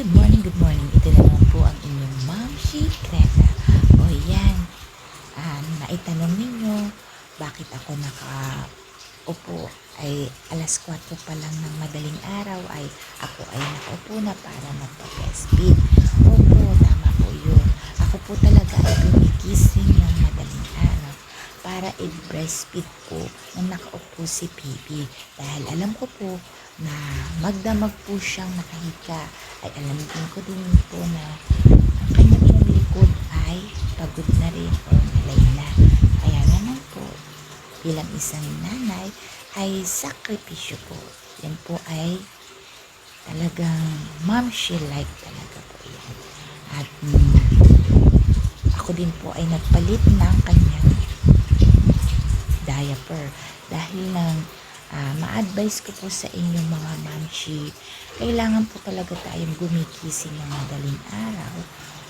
Good morning, good morning. Ito na naman po ang inyong Ma'am Shikreta. O yan, naitanong ninyo bakit ako nakaupo ay alas 4 pa lang ng madaling araw ay ako ay nakaupo na para magpa-breastfeed. Opo, tama po yun. Ako po talaga ay gumigising ng madaling araw para i-breastfeed po nang nakaupo si baby. Dahil alam ko po na magdamag po siyang nakahiga, ay alam din ko din po na ang kanyang pong likod ay pagod na rin o nalay na. Kaya naman po, bilang isang nanay, ay sakripisyo po. Yan po ay talagang mom she like talaga po yan. At ako din po ay nagpalit ng kanyang diaper dahil lang ma-advise ko po sa inyong mga mamshi, kailangan po talaga tayong gumigising ng madaling araw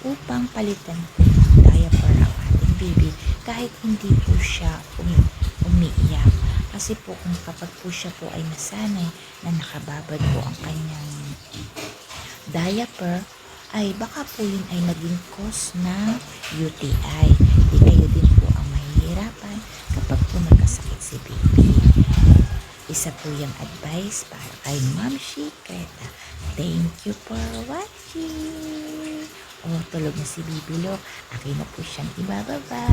upang palitan po ng diaper ang ating baby kahit hindi po siya umiiyak. Kasi po kung kapag po siya po ay nasanay na nakababad po ang kanyang diaper, ay baka po yun ay naging cause ng UTI. Di kayo din po ang mahihirapan kapag po nagkasakit si baby. Isa po yung advice para kay Ma'am Shikreta. Thank you for watching. Tulog na si Bibilok. Akin na po siyang ibababa.